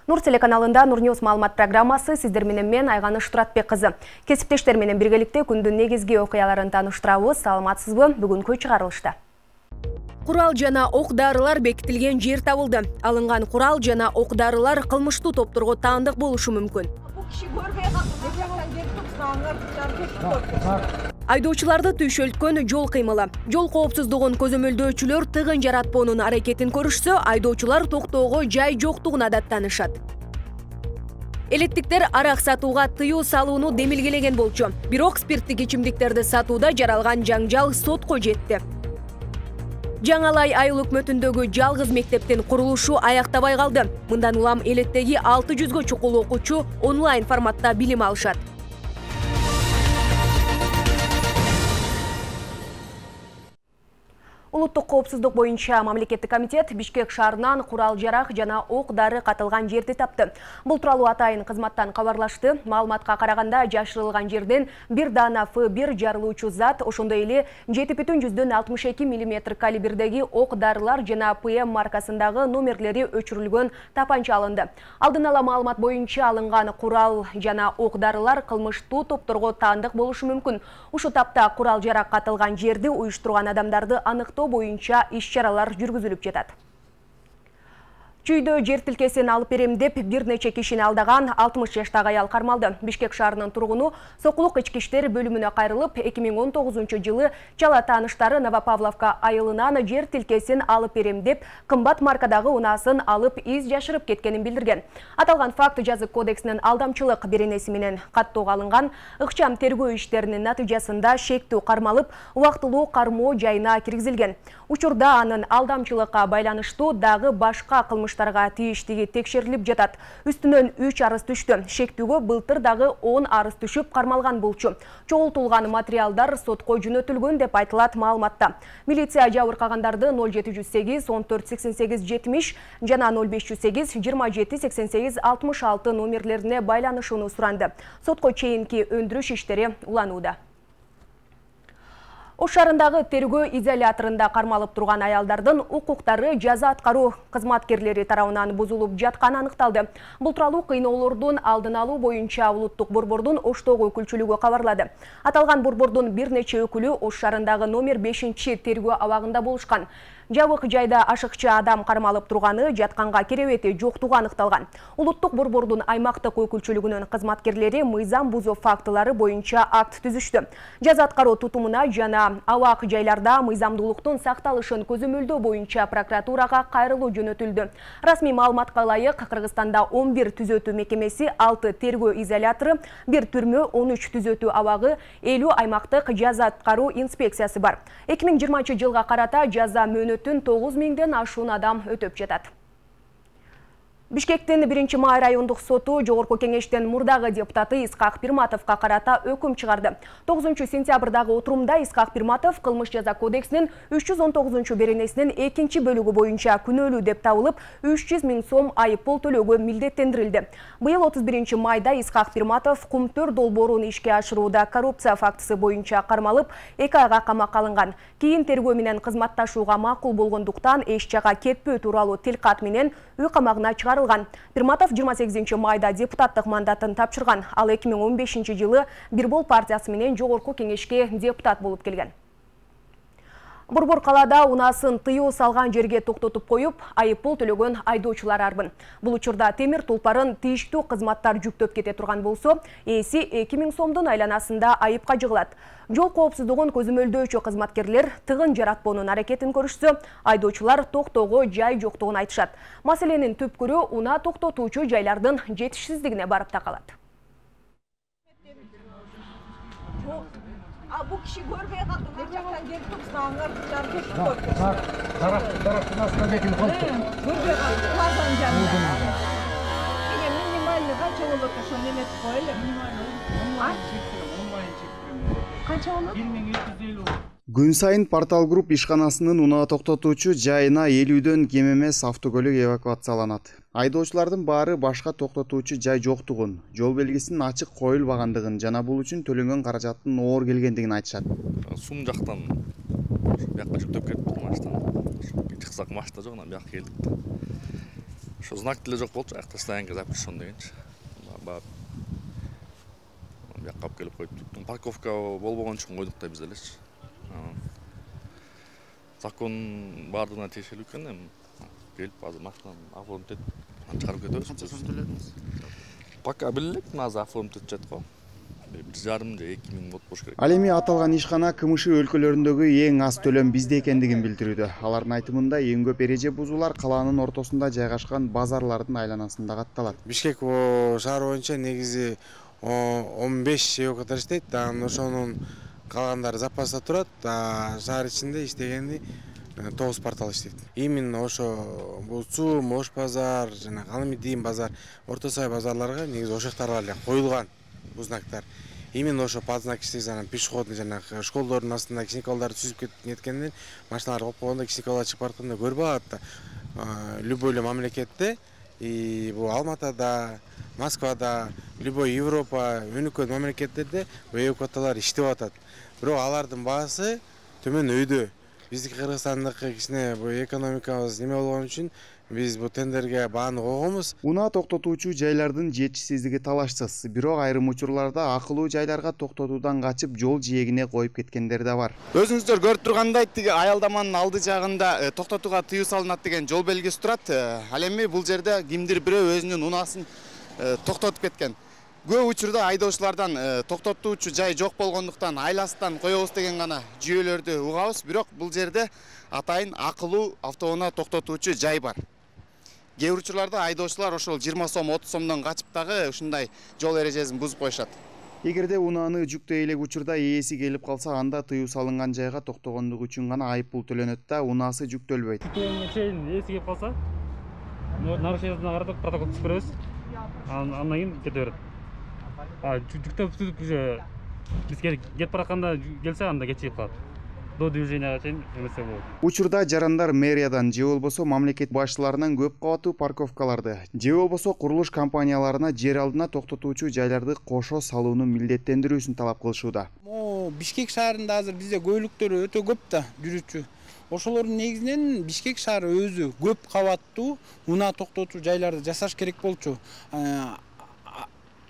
Нур телеканалында Нурньюс маалымат программасы сиздер менен мен Айганыш Туратбек кызы. Кесиптештер менен биргеликте күндүн негизги окуяларын тааныштырабыз. Саламатсызбы? Бүгүнкү чыгарылышта. Курал жана ок-дарылар бекитилген жер табылды. Алынган курал жана ок-дарылар кылмыштуу топторго таандык болушу мүмкүн. Айдоочуларды түйшөлткөн жол кыймылы. Жол коопсуздугун көзөмөлдөөчүлөр тыгын жаратпоонун аракетин көрүшсө, айдоочулар токтоого жай жоктугун адаттанышат. Элеттиктер арак сатууга тыюу салууну демилгелеген болчу. Бирок спирттик ичимдиктерди сатууда жаралган жаңжал сотко жетти. Жаңалай айыл өкмөтүндөгү жалгыз мектептин курулушу аяктабай калды. Мындан улам элеттеги 600гө чукул окуучу онлайн форматта билим алышат. Улуттук коопсуздук боюнча мамлекеттик комитет Бишкек шаарынан курал-жарак жана ок-дары катылган жерди тапты. Бул тууралуу атайын кызматтан кабарлашты. Маалыматка караганда жашырылган жерден бир даана Ф1 жарылуучу зат, ошондой эле 7,62 мм калибрдеги ок-дарылар жана ПМ маркасындагы номерлери өчүрүлгөн тапанча алынды. Алдын ала маалымат боюнча алынган курал жана ок-дарылар кылмыштуу топторго таандык болушу мүмкүн. Ушул тапта курал-жарак катылган жерди уюштурган адамдарды аныктоо боюнча иш-чаралар жүргүзүлүп жатат. Чүйдө жер тилкесин алып берем деп бир нече кишини алдаган 60 жаштагы аял кармалды. Бишкек шаарынын тургуну Сокулук ички иштер бөлүмүнө кайрылып, 2019-жылы чала тааныштары Новопавловка айылынан жер тилкесин алып берем деп кымбат маркадагы унаасын алып из жашырып кеткенин билдирген. Аталган факт жазык кодексинин алдамчылык беренеси менен каттоого алынган. Ыкчам тергөө иштеринин натыйжасында шектүү кармалып, убактылуу кармоо жайына киргизилген. Учурда анын алдамчылыкка байланыштуу дагы башка кылмыштарга тийиштиги текшерилип жатат. Үстүнөн 3 арыз түштү. Шектүүгө былтыр дагы 10 арыз түшүп кармалган болчу. Чогултулган материалдар сотко жөнөтүлгөн деп айтылат маалыматта. Милиция жабыркагандарды 0708 14 88 70 жана 0508 27 88 66 номерлерине байланышууну суранды. Сотко чейинки өндүрүш иштери уланууда. Ош шаарындагы тергөө изоляторунда кармалып турган аялдардын укуктары жаза аткаруу кызматкерлери тарабынан бузулуп жатканы аныкталды. Бул тууралуу кыйноолордун алдын алуу боюнча улуттук борбордун Оштогу өкүлчүлүгү кабарлады. Аталган борбордун бир нече өкүлү Ош шаарындагы номер 5-тергөө абагында болушкан. Жабык жайда ашыкча адам кармалып турганы, жатканга керебети жоктугу аныкталган. Улуттук борбордун аймактык өкүлчүлүгүнүн кызматкерлери мыйзам бузуу фактылары боюнча акт түзүштү. Жаза аткаруу тутумуна жана абак жайларда мыйзамдуулуктун сакталышын көзөмөлдөө боюнча прокуратурага кайрылуу жөнөтүлдү. Расмий маалыматка ылайык, Кыргызстанда 11 түзөтүү мекемеси, 6 тергөө изолятору, 1 түрмө, 13 түзөтүү абагы, 50 аймактык жаза аткаруу инспекциясы бар. 2020-жылга карата жаза мөөнөтүн 9000ден ашуун адам өтөп жатат. Бишкектин 1-Май райондук соту Жогорку кеңештин мурдагы депутаты Исхак Пирматовго карата өкүм чыгарды. 9-сентябрдагы отурумда Исхак Пирматов кылмыш жаза кодексинин 319-беренесинин 2-бөлүгү боюнча күнөөлүү деп табылып, 300 000 сом айыппул төлөөгө милдеттендирилди. Быйыл 31-майда Исхак Пирматов Кумтөр долбоорун ишке ашырууда коррупция фактысы боюнча кармалып, 2 айга камакка алынган. Кийин тергөө менен кызматташууга макул болгондуктан эч жака кетпөө тууралуу тилкат менен үй камагына чыгарылган. Пирматов 28-майда депутаттык мандатын тапшырган. Ал 2015-жылы Бирбол партиясы менен Жогорку кеңешке депутат болуп келген. Борбор калаада унаасын тыюу салган жерге токтотуп коюп, айыппул төлөгөн айдоочулар арбын. Бул учурда темир тулпарын тийиштүү кызматтар жүктөп кете турган болсо, ээси 2000 сомдун айланасында айыпка жыгылат. Жол коопсуздугун көзөмөлдөөчү кызматкерлер тыгын жаратпоонун аракетин көрүшсө, айдоочулар токтоого жай жоктугун айтышат. Маселенин түпкүрү унаа токтотуучу жайлардын жетишсиздигине барып такалат. Bu kişi görmeye kaldı. Gerçekten gelip tutsanlar, dışarı Tarafın aslında bekini konuştuk. görmeye kaldı. Ulardan canına. Yine minimalli kaç olur ki şu Mehmet böyle? Kaç olur? 1750 olur. Күн сайын Портал Групп ишканасынын унаа токтотуучу жайына 50дөн кем эмес автокөлүк эвакуацияланат. Айдоочулардын баары башка токтотуучу жай жоктугун, жол белгисинин ачык коюлбагандыгын жана бул үчүн төлөнгөн каражаттын оор келгендигин айтышат. Сум жактан бияка жүктөп кетип машинадан. Чыксак машина жок, анан бияка келдик. Ошо знак деле жок болчу, аякта стоянка запрещен дегенчи. Баап бияка алып келип коюптур. Парковка болбогон үчүн койдук да биз делечи. Закон бардыгына тиешелүү экен, эми келип азыр машинаны оформить этип, чыгарып кетебиз. Канча сом төлөдүңүз? Пока билек, азыр оформить этип жатат го. 1,5 же 2 миң болуш керек. Ал эми аталган ишкана КМШ өлкөлөрүндөгү эң аз төлөм бизде экендигин билдирүүдө. Алардын айтымында эң көп эреже бузуулар калаанын ортосунда жайгашкан базарлардын айланасында катталат. Бишкек шаар боюнча негизи 15 эвакуатор иштейт, ошонун калгандары запаста турат, шаар ичинде иштегени 9 портал иштейт. Именно ошо Сум, Ош базар, жана Калмидин базар, Орто Сай базарларга негизи ошоктарга эле коюлган бул знактар. Именно ошо подзнак иштейт, пешеходный жана школдордун астында кичинекей балдарды сүзүп кеткенден машиналар болуп койгондо кичинекей балдар чыгып баратканда көрүп алат да. Любой эле мамлекетте, бул Алматада, Москвада, любой Европа, өнүккөн мамлекеттерде эвакуаторлор иштеп атат. Бирок алардын баасы төмөн өйдө. Биздики Кыргызстандыкы кичине экономикабыз неме болгон үчүн биз бул тендерге бааны койгонбуз. Унаа токтотуучу жайлардын жетишсиздиги талашсыз. Бирок айрым учурларда акылуу жайларга токтотуудан качып жол жээгине коюп кеткендер да бар. Өзүңүздөр көрүп тургандай, тиги аялдаманын алды жагында токтотууга тыюу салынат деген жол белгиси турат. Ал эми бул жерде кимдир бирөө өзүнүн унаасын токтотуп кеткен. Көп учурда айдоочулардан токтотуучу жай жок болгондуктан айласынан коебуз деген гана жүйөлөрдү угабыз. Бирок бул жерде атайын акылуу автоунаа токтотуучу жай бар. Кээ бир учурларда айдоочулар ошол 20 сом, 30 сомдон качып дагы ушундай жол эрежесин бузуп коюшат. Эгерде унааны жүктөй элек учурда ээси келип калса, анда тыюу салынган жайга токтогондугу үчүн гана айып пул төлөнөт да, унаасы жүктөлбөйт. Ээси келип калса, нарушениесине карап протокол түзүп беребиз. Андан кийин кете берет. Жүктөп түзүп уже биз кетип баратканда келсе, анда кечигип калат. До движенияга чейин эмесе болот. Учурда жарандар мэриядан же болбосо мамлекет башчыларынан көп кабаттуу парковкаларды же болбосо курулуш компанияларына жер алдына токтотуучу жайларды кошо салууну милдеттендирүүсүн талап кылышууда. Бишкек шаарында азыр бизде көйлүктөр өтө көп да жүрүүчү. Ошолордун негизинен Бишкек шаары өзү көп кабаттуу унаа токтотуу жайларды жасаш керек болчу.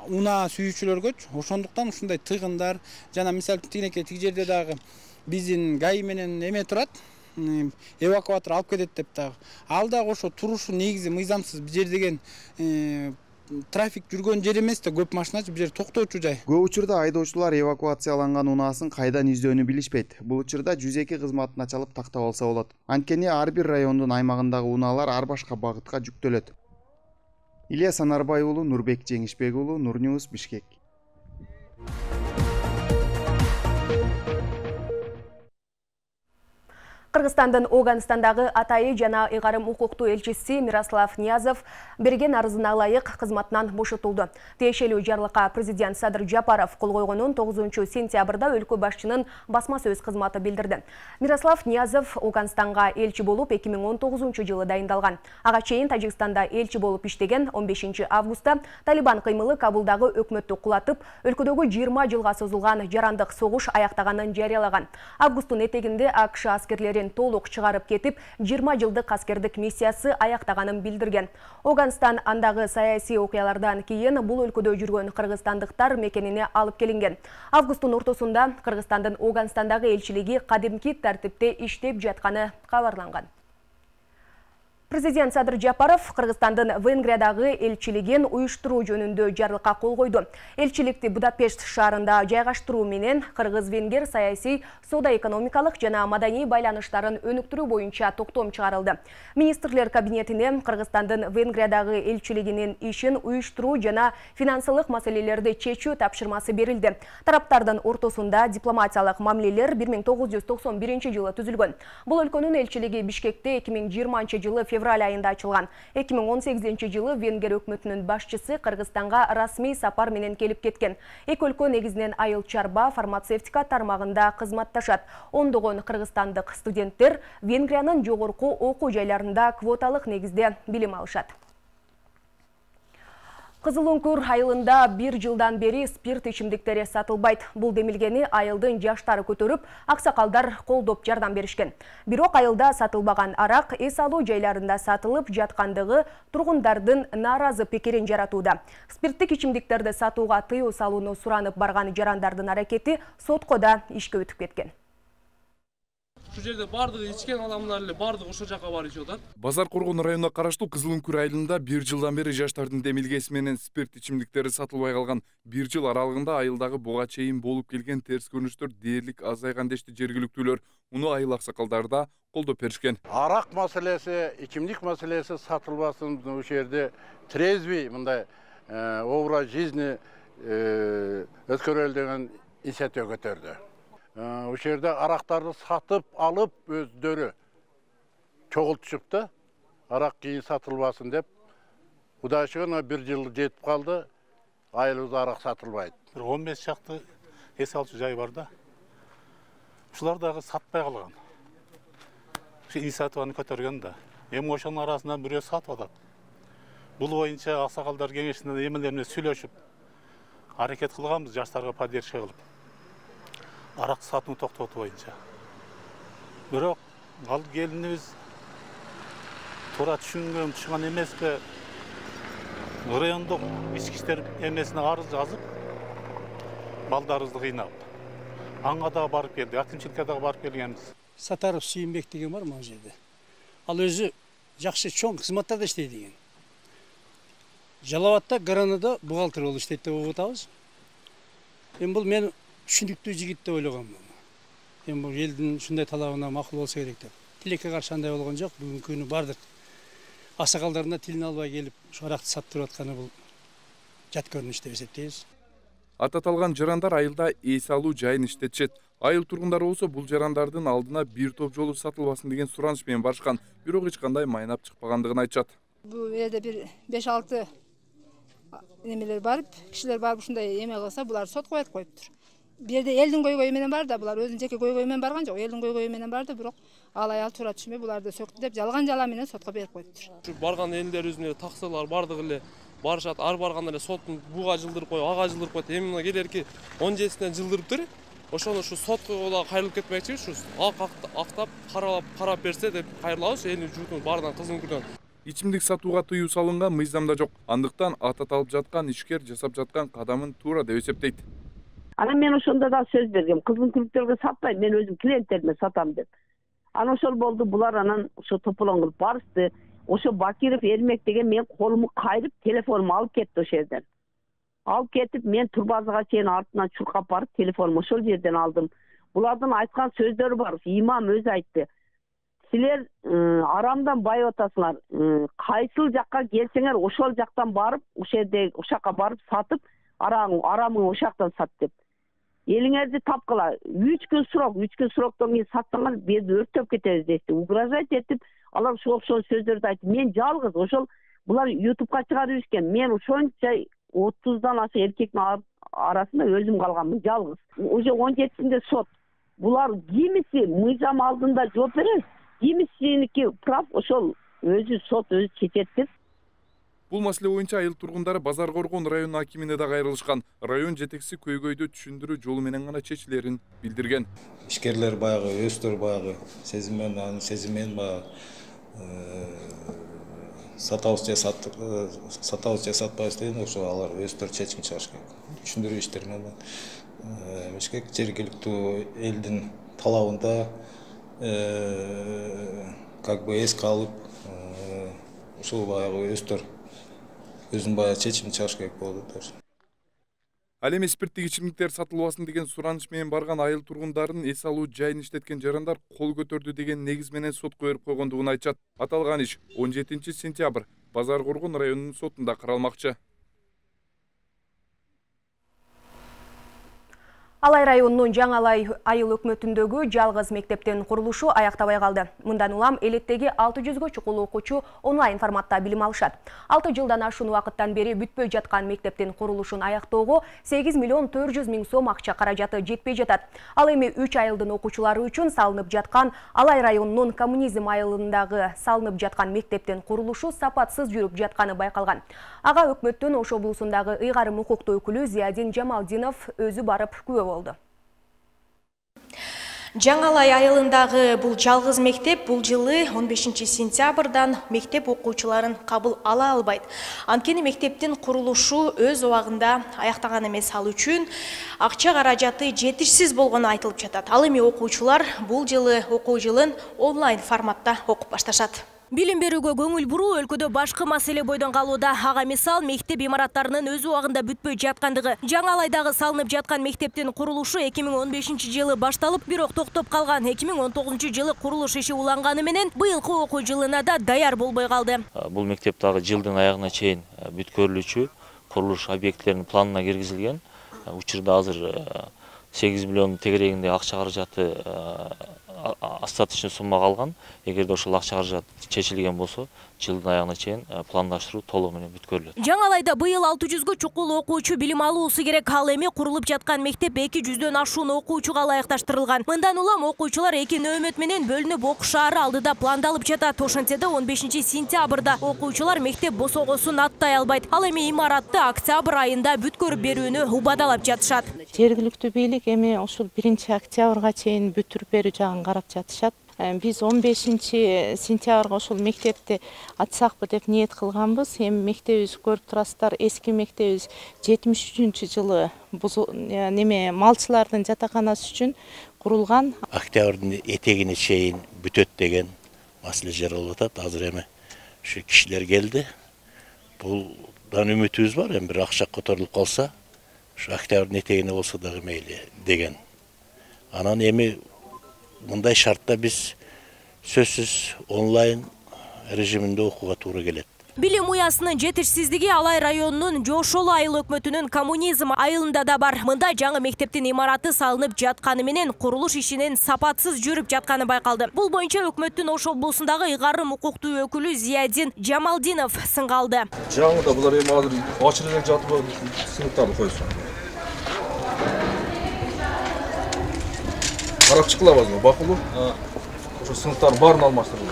Унаа сүйүүчүлөргөчү. Ошондуктан ушундай тыгындар жана мисалы тигинекей тиги жерде дагы биздин ГАИ менен эме турат, эвакуатор алып кетет деп дагы. Ал дагы ошо турушу негизи мыйзамсыз. Бул жер деген трафик жүргөн жер эмес да, көп машина бул жер токтоочу жай. Көп учурда айдоочулар эвакуацияланган унаасын кайдан издөөнү билишпейт. Бул учурда 102 кызматына чалып тактап алса болот. Анткени ар бир райондун аймагындагы унаалар ар башка багытка жүктөлөт. Илья Санарбай уулу, Нурбек Жеңишбек уулу, Нурньюз, Бишкек. Кыргызстандын Оганстандагы атайы жана ыйгарым укуктуу элчиси Мирослав Ниязов берген арызына ылайык кызматынан бошотулду. Тиешелүү жарлыкка президент Садыр Жапаров кол койгонун 9-сентябрда өлкө башчынын басма сөз кызматы билдирди. Мирослав Ниязов Оганстанга элчи болуп 2019-жылы дайындалган. Ага чейин Тажикстанда элчи болуп иштеген 15-августта Талибан кыймылы Кабулдагы өкмөттү кулатып, өлкөдөгү 20 жылга созулган жарандык согуш аяктаганын жарыялаган. Августтун этегинде АКШ аскерлерин толук чыгарып кетип, 20 жылдык аскердик миссиясы аяктаганын билдирген. Оганстан андагы саясий окуялардан кийин бул өлкөдө жүргөн кыргызстандыктар мекенине алып келинген. Августтун ортосунда Кыргызстандын Оганстандагы элчилиги кадимки тартипте иштеп жатканы кабарланган. Президент Садыр Жапаров Кыргызстандын Венгриядагы элчилигин уюштуруу жөнүндө жарлыкка кол койду. Элчиликти Будапешт шаарында жайгаштыруу менен кыргыз-венгер саясий, соода-экономикалык жана маданий байланыштарын өнүктүрүү боюнча токтом чыгарылды. Министрлер кабинетине Кыргызстандын Венгриядагы элчилигинин ишин уюштуруу жана финансылык маселелерди чечүү тапшырмасы берилди. Тараптардын ортосунда дипломатиялык мамилелер 1991-жылы түзүлгөн. Бул өлкөнүн элчилиги Бишкекте 2020-жылы февраль айында ачылган. 2018-жылы Венгер өкмөтүнүн башчысы Кыргызстанга расмий сапар менен келип кеткен. Эки өлкө негизинен айыл чарба, фармацевтика тармагында кызматташат. Ондогон кыргызстандык студенттер Венгриянын жогорку окуу жайларында квоталык негизде билим алышат. Кызылөңкүр айылында 1 жылдан бери спирт ичимдиктери сатылбайт. Бул демилгени айылдын жаштары көтөрүп, аксакалдар колдоп жардам беришкен. Бирок айылда сатылбаган арак эс алуу жайларында сатылып жаткандыгы тургундардын нааразы пикирин жаратууда. Спирттик ичимдиктерди сатууга тыюу салууну суранып барган жарандардын аракети сотко да ишке өтүп кеткен. Şu жерде бардыгы ичкен адамдар эле бардыгы ошол жака барып ичип атат. Базар Коргон районуна караштуу Кызылөңкүр айылында 1 жылдан бери жаштардын демилгеси менен спирт ичимдиктери сатылбай калган. 1 жыл аралыгында айылдагы буга чейин болуп келген терс көрүнүштөр дээрлик азайган дешти жергиликтүүлөр. Муну айыл аксакалдары да колдоп беришкен. Арак маселеси, ичимдик маселеси сатылбасын, ошол жерде трезвый мындай образ жизни өткөрөлү деген инициатива көтөрдү. Ошол жерде арактарды сатып алып өздөрү чогултушупты. Арак кийин сатылбасын деп. Кудай шүгүрүн 1 жыл жетип калды. Айылыбызда арак сатылбайт. 15 шакты эс алчу жай бар да. Ушулар дагы сатпай калган. Ушу инициативаны көтөргөн да. Эми ошонун арасынан бирөө сатып атат. Бул боюнча аксакалдар кеңешинде эмелер менен сүйлөшүп аракет кылганбыз жаштарга поддержка кылып. Арак сатууну токтотуу боюнча. Бирок ал келинибиз туура түшүнгөн эмеспи. Райондук ички иштер эмесине арыз жазып, балдарыбызды кыйнап. Аңга да барып келди, акимчиликке да барып келгенбиз. Сатаров Сүйүнбек деген бар могу жерде. Ал өзү жакшы чоң кызматтарда иштейт экен. Жалал Абадта Гаранада бухгалтер болуп иштейт деп угуп атабыз. Эми бул мен түшүндүктүү жигит деп ойлогонмун. Эми бул элдин ушундай талабына макул болсо керек деп. Тилекке каршы андай болгон жок. Бүгүнкү күнү бардык аксакалдарына тилин албай келип, ушу аракты саттырып атканы бул жат көрүнүш деп эсептейбиз. Ататалган жарандар айылда эс алуу жайын иштетишет. Айыл тургундары болсо бул жарандардын алдына бир топ жолу сатылбасын деген сураныч менен барышкан, бирок эч кандай майнап чыкпагандыгын айтышат. Бул жерде бир 5-6 немелер барып, кишилер барып ушундай эме кылса, булар сотко коюптур. Бу жерде элдин көйгөйү менен бар да, булар өзүнүн жеке көйгөйү менен барган жок, элдин көйгөйү менен барды, бирок ал аял туура түшүнбөй буларды сөктү деп жалган жала менен сотко берип коюптур. Ушу барган элдерибиздин таксылар бардыгы эле барышат, ар барганда эле соттун буга жылдырып коюп, ага жылдырып коюп, эми мына келерки 17-синен жылдырыптыр. Ошону ушу сотко да кайрылып кетмекчибиз, ушу актап карап берсе деп кайрылабыз, элдин журтун баарынан Кызылөңкүрдөн. Ичимдик сатууга тыюу салынган мыйзамда жок. Андыктан ататалып жаткан ишкер жасап жаткан кадамын туура деп эсептейт. Анан мен ошондо да сөз бергем. Кызылөңкүрдөргө сатпайм, мен өзүм клиенттериме сатам деп. Анан ошол болду, булар анан ошо тополоң кылып барышты. Ошо Бакиров Эрмек деген мен колуму кайрып, телефонуму алып кетти ошол жерден. Алып кетип, мен турбазыга чейин артынан чуркап барып, телефонуму ошол жерден алдым. Булардын айткан сөздөрү бар. Имам өзү айтты. Силер арамдан байып атасыңар. Кайсыл жакка келсеңер, ошол жактан барып, ошол жерде ошакка барып сатып, арамыңы ошактан сат деп. Элиңерди тапкыла. 3 күн сроктон кийин сатсаңар, бизди өрттөп кетебиз депти. Угрожать этип, алар ошол сөздөрдү айтты. Мен жалгыз ошол булар YouTubeга чыгарып ишкен. Мен ошонча 30дан ашык эркектин арасында өзүм калганмын, жалгыз. Уже 17-синде сот. Булар кимиси мыйзам алдында жооп берет, кимисиники прав, ошол өзү сот өзү чечет деп. Бул маселе боюнча айыл тургундары Базар Коргон район акимине да кайрылышкан. Район жетекчиси көйгөйдү түшүндүрүү жолу менен гана чечилерин билдирген. Ишкерлер баягы өстөр баягы сезиммен баягы сатабыз же сатпайбыз деген ошо алар өздөрү чечим чыгарыш керек. Түшүндүрүү иштери менен эмешкек жергиликтүү элдин талабында как бы эске алып ушул баягы өздөр өзүн баягы чечим чыгарыш керек болду. Ал эми спирттик ичимдиктер сатылбасын деген сураныч менен барган айыл тургундарын эс алуу жайын иштеткен жарандар кол көтөрдү деген негиз менен сотко берип койгондугун айтышат. Аталган иш 17-сентябрь Базар Коргон районунун сотунда каралмакчы. Алай районунун Жаңалай айыл өкмөтүндөгү жалгыз мектептин курулушу аяктабай калды. Мындан улам элеттеги 600гө чукул окуучу онлайн форматта билим алышат. 6 жылдан ашуун убакыттан бери бүтпөй жаткан мектептин курулушун аяктоого 8 миллион 400 миң сом акча каражаты жетпей жатат. Ал эми 3 айылдын окуучулары үчүн салынып жаткан Алай районунун Коммунизм айылындагы салынып жаткан мектептин курулушу сапатсыз жүрүп жатканы байкалган. Ага өкмөттүн Ош облусундагы ыйгарым укуктуу өкүлү Зиядин Жамалдинов өзү барып күбө болду. Жаңалай айылындагы бул жалгыз мектеп бул жылы 15 сентябрдан мектеп окуучуларын кабыл ала албайт. Анткени мектептин курулушу өз убагында аяктаган эмес, ал үчүн акча каражаты жетишсиз болгону айтылып жатат. Ал эми окуучулар бул жылы окуу жылын онлайн форматта окуп башташат. Билим берүүгө көңүл буруу өлкөдө башкы маселе бойдон калууда. Ага мисал мектеп имараттарынын өз убагында бүтпөй жаткандыгы. Жаңалайдагы салынып жаткан мектептин курулушу 2015 жылы башталып, бирок токтоп калган. 2019 жылы курулуш иши уланганы менен быйылкы окуу жылына да даяр болбой калды. Бул мектеп дагы жылдын аягына чейин бүткөрүлүүчү, курулуш объектилеринин планына киргизилген. Учурда азыр 8 миллион тегерегинде акча каражаты остаточный сумма калган. Эгерде ошол акча каражаты чечилген болсо, жылдын аягына чейин пландаштыруу толугу менен бүткөрүлөт. Жаңалайда быйыл 600гө чукул окуучу билим алуусу керек. Ал эми курулуп жаткан мектеп 200дөн ашуун окуучуга ылайыкташтырылган. Мындан улам окуучулар 2 нөөмөт менен бөлүнүп окушаары алдыда пландалып жатат. Ошентсе да 15 сентябрда окуучулар мектеп босогосун аттай албайт. Ал эми имаратты октябрь айында бүткөрүп берүүнү убадалап жатышат. Жергиликтүү бийлик эми ушул 1 октябрга чейин бүтүрүп берүү жагын карап жатышат. Биз 15 сентябрга ошол мектепти ачсакпы деп ниет кылганбыз. Эми мектебибиз көрүп турасыздар, эски мектебибиз 73-жылы малчылардын жатаканасы үчүн курулган. Октябрдын этегине чейин бүтөт деген маселе жаралып атат. Азыр эми ушу кишилер келди. Булдан үмүтүбүз бар. Эми бир акча которулуп калса, ушу октябрдын этегине болсо дагы мейли деген. Анан эми мындай шартта биз сөзсүз онлайн режиминде окууга туура келет. Билим уясынын жетишсиздиги Алай районунун Жошолу айыл өкмөтүнүн Коммунизм айылында да бар. Мында жаңы мектептин имараты салынып жатканы менен курулуш ишинин сапатсыз жүрүп жатканы байкалды. Бул боюнча өкмөттүн Ош облусундагы ыйгарым укуктуу өкүлү Зиядин Жамалдинов сынгалды. Жаңыда булар эми азыр очередь жатып сыныптарды койсун. Карап чыкылабыз го, бакылуу. Ошо сыныптардын баарын алмаштырылды.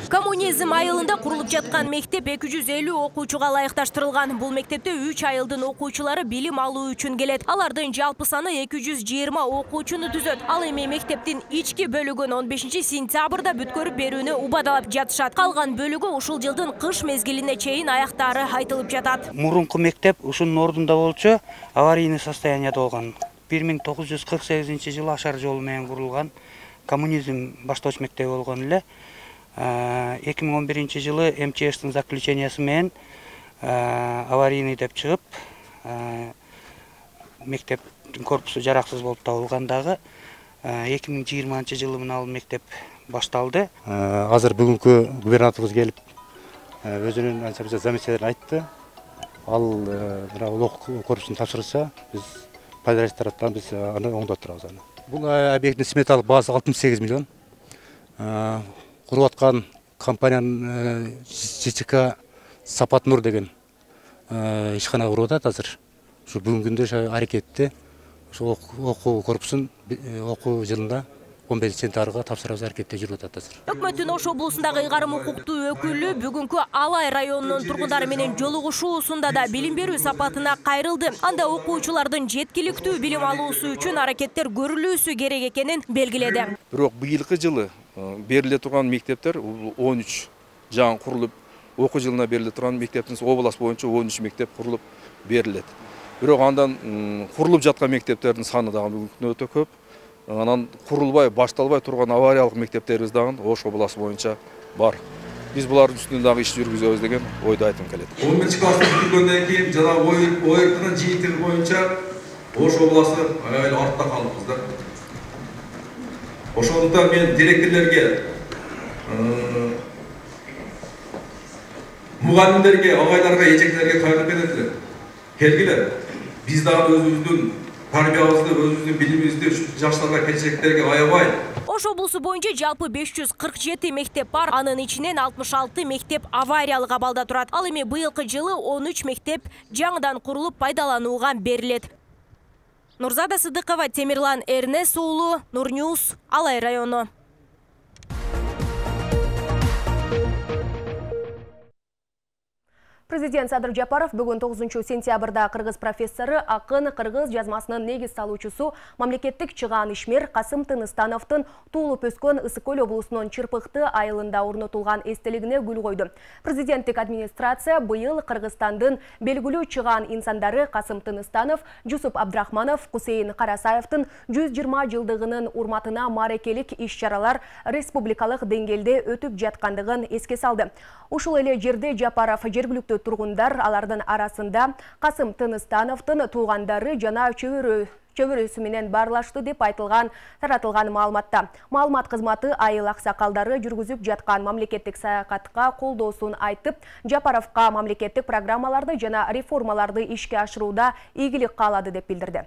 Коммунизм айылында курулуп жаткан мектеп 250 окуучуга ылайыкташтырылган. Бул мектепте 3 айылдын окуучулары билим алуу үчүн келет. Алардын жалпы саны 220 окуучуну түзөт. Ал эми мектептин ички бөлүгүн 15 сентябрда бүткөрүп берүүнү убадалап жатышат. Калган бөлүгү ушул жылдын кыш мезгилине чейин аяктаары айтылып жатат. Мурунку мектеп ушунун ордунда болчу, аварийный состоянияда болгон. 1948 жылы ашар жолу менен курулган коммунизм баштооч мектеби болгон эле. 2011 жылы МЧСтин заключениясы менен аварийный деп чыгып, мектептин корпусу жараксыз болуп табылгандагы 2020 жылы мына мектеп башталды. Азыр бүгүнкү губернаторубуз келип өзүнүн замечательно айтты. Ал окуу корпусун тапшырса, биз пайдалаш тараптан биз аны оңдоп турабыз. Бул объекттин сметалык баасы 68 миллион. Куруп аткан компаниянын ЖЧК Сапат Нур деген ишкана куруп атат азыр. Ушу бүгүнкү күндө аракетте ушу окуу корпусун окуу жылында 15 сентябрга тапшырабыз аракетте жүрүп атат азыр. Өкмөттүн Ош облусундагы ыйгарым укуктуу өкүлү бүгүнкү Алай районунун тургундары менен жолугушуусунда да билим берүү сапатына кайрылды. Анда окуучулардын жеткиликтүү билим алуусу үчүн аракеттер көрүлүүсү керек экенин белгиледи. Бирок быйылкы жылы бериле турган мектептер 13 жаңы курулуп, окуу жылына бериле турган мектептин область боюнча 13 мектеп курулуп берилет. Бирок андан курулуп жаткан мектептердин саны дагы бүгүнкү өтө көп. Анан курулбай, башталбай турган авариялык мектептерибиз дагы Ош областы боюнча бар. Биз булардын үстүнөн дагы иш жүргүзөбүз деген ойду айткым келет. 11-класста бүткөндөн кийин жана ОРТнын жыйынтыгы боюнча Ош областы аябай артта калдык да. Ошондуктан мен директорлорго Muğallimlerge, ağaylarga, ejeklerge kayırıp edetler. Kelgiler, biz daha özümüzdün tarbiyabızды, özümüzdün bilimimizdi, жаштарга, келечектерге аябай. Ош облысы боюнча жалпы 547 мектеп бар, анын ичинен 66 мектеп авариялык абалда турат. Ал эми быйылкы жылы 13 мектеп жаңыдан курулуп пайдаланууга берилет. Нурзада Сыдыкова, Темирлан Эрнес уулу, Нурньюз, Алай району. Президент Садыр Жапаров бүгін 9 сентябрда қырғыз профессоры, ақын қырғыз жазмасының негіз салуучусу мамлекеттик чыгаан ишмер Касым Тыныстановтун туулуп өскөн Ысык-Көл облусунун Чырпыкты айылында орнотулган эстелигине гүл койду. Президенттик администрация быйыл Кыргызстандын белгилүү чыгаан инсандары Касым Тыныстанов, Жусуп Абдрахманов, Кусейин Карасаевдин 120 жылдыгынын урматына маарекелик иш-чаралар республикалык деңгээлде өтүп жаткандыгын эске салды. Ушул эле жерде Жапаров жергиликтүү тургундар, алардын арасында Касым Тыныстановтун туугандары жана чөбөрөсү менен барлашты деп айтылган таратылган маалыматта. Маалымат кызматы айыл аксакалдары жүргүзүп жаткан мамлекеттик саякатка колдоосун айтып, Жапаровка мамлекеттик программаларды жана реформаларды ишке ашырууда ийгилик каалады деп билдирди.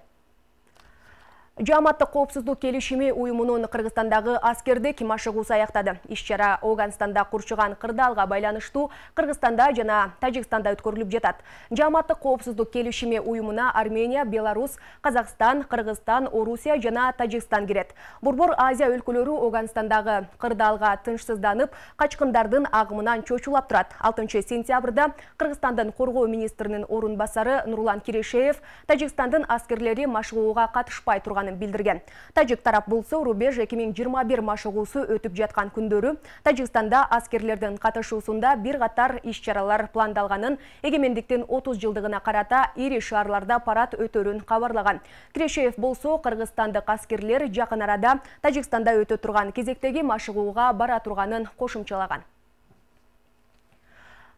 Жааматтык коопсуздук келишими уюмунун Кыргызстандагы аскердик машыгуусу аяктады. Иш-чара Афганистанда курчуган кырдаалга байланыштуу Кыргызстанда жана Тажикстанда өткөрүлүп жатат. Жааматтык коопсуздук келишими уюмуна Армения, Беларусь, Казакстан, Кыргызстан, Орусия жана Тажикстан кирет. Борбор Азия өлкөлөрү Афганистандагы кырдаалга тынчсызданып, качкындардын агымынан чочулап турат. 6 сентябрда Кыргызстандын коргоо министринин орун басары Нурлан Кирешеев Тажикстандын аскерлери машыгууга катышпай турган билдирген. Тажик тарап болсо рубеж 2021 машыгуусу өтүп жаткан күндөрү Тажикстанда аскерлердин катышуусунда бир катар иш-чаралар пландалганын, эгемендиктин 30 жылдыгына карата ири шаарларда парад өтөрүн кабарлаган. Кирешеев болсо Кыргызстандык аскерлер жакын арада Тажикстанда өтө турган кезектеги машыгууга бара турганын кошумчалаган.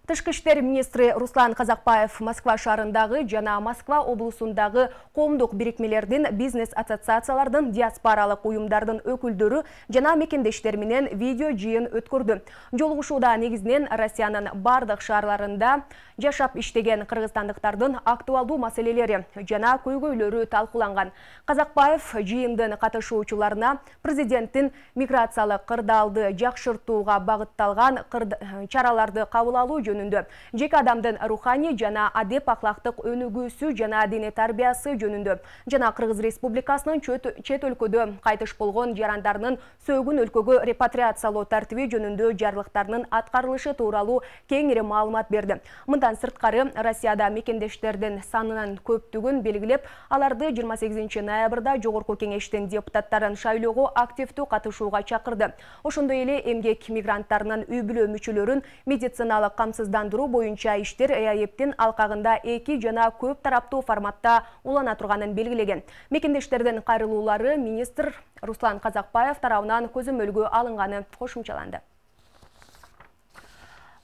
Тышкы иштер министри Руслан Казакбаев Москва шаарындагы жана Москва облусундагы коомдук бирикмелердин, бизнес ассоциациялардын, диаспоралык уюмдардын өкүлдөрү жана мекендештер менен видео жыйын өткөрдү. Жолугушууда негизинен Россиянын бардык шаарларында жашап иштеген кыргызстандыктардын актуалдуу маселелери жана көйгөйлөрү талкууланган. Казакбаев жыйындын катышуучуларына президенттин миграциялык кырдаалды жакшыртууга багытталган чараларды кабыл алуу жөнүндө, жеке адамдын руханий жана адеп аклактык өнүгүүсү жана диний тарбиясы жөнүндө жана Кыргыз Республикасынын чет өлкөдө кайтыш болгон жарандарынын сөөгүн өлкөгө репатриациялоо тартиби жөнүндө жарлыктарынын аткарылышы тууралуу кеңири маалымат берди. Мындан сырткары Россияда мекендештердин санынын көптүгүн белгилеп, аларды 28 ноябрда Жогорку кеңештин депутаттарын шайлоого активдүү катышууга чакырды. Ошондой эле эмгек мигранттарынын үй-бүлө мүчөлөрүн медициналык камсыздандыруу боюнча иштер ЭАЭПтин алкагында 2 жана көп тараптуу форматта улана турганын белгилеген. Мекендештердин кайрылуулары министр Руслан Казакбаев тарабынан көзөмөлгө алынганы кошумчаланды.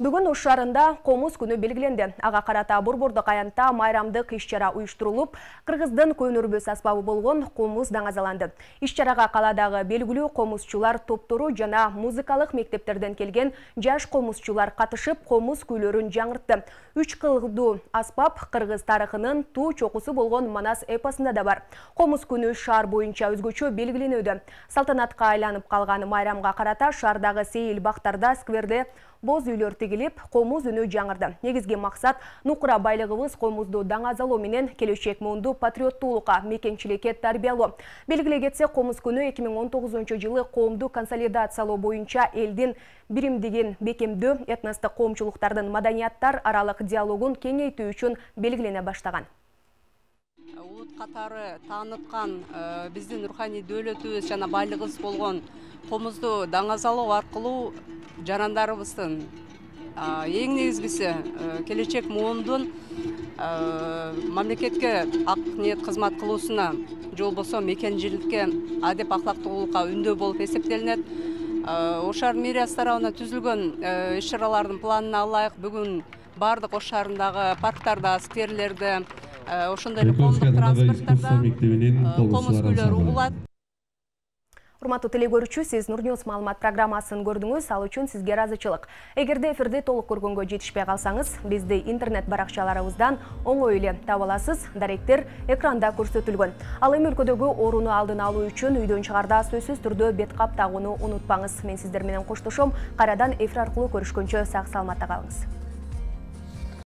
Бүгүн Ош шаарында комуз күнү белгиленди. Ага карата Борбордук аянтта майрамдык иш-чара уюштурулуп, Кыргыздын көйнөрбөс аспабы болгон комуз даңазаланды. Иш-чарага каладагы белгилүү комузчулар топтору жана музыкалык мектептерден келген жаш комузчулар катышып, комуз күйлөрүн жаңыртты. 3 кылдуу аспап Кыргыз тарыхынын туу чокусу болгон Манас эпосунда да бар. Комуз күнү шаар боюнча өзгөчө белгиленүүдө. Салтанатка айланып калган майрамга карата шаардагы сейил бактарда, скверде боз үйлөр тигилип, комуз үнү жаңырды. Негизги максат нукура байлыгыбыз комузду даңазалоо менен келечек муунду патриоттуулукка, мекенчиликке тарбиялоо. Белгилей кетсек, комуз күнү 2019 жылы коомду консолидациялоо боюнча элдин биримдигин бекемдөө, этностук коомчулуктардын маданияттар аралык диалогун кеңейтүү үчүн белгилене баштаган. Улут катары тааныткан биздин руханий дөөлөтүбүз жана байлыгыбыз болгон комузду даңазалоо аркылуу жарандарыбыздын эң негизгиси келечек муундун мамлекетке ак ниет кызмат кылуусуна же болбосо мекенчиликке, адеп аклактуулукка үндөө болуп эсептелинет. Ош шаар мэриясы тарабынан түзүлгөн иш-чаралардын планына ылайык бүгүн бардык Ош шаарындагы парктарда, скверлерде, ошондой эле коомдук транспорттарда комуз күйлөр угулат. Урматтуу телекөрүүчү, сиз Нур Ньюс маалымат программасын көрдүңүз, ал үчүн сизге ыраазычылык. Эгерде эфирди толук көргөнгө жетишпей калсаңыз, бизди интернет баракчаларыбыздан оңой эле таба аласыз. Даректер экранда көрсөтүлгөн. Ал эми өлкөдөгү ооруну алдын алуу үчүн үйдөн чыгарда сөзсүз түрдө бет кап тагууну унутпаңыз. Мен сиздер менен коштошом. Кайрадан эфир аркылуу көрүшкөнчө сак саламатта калыңыз.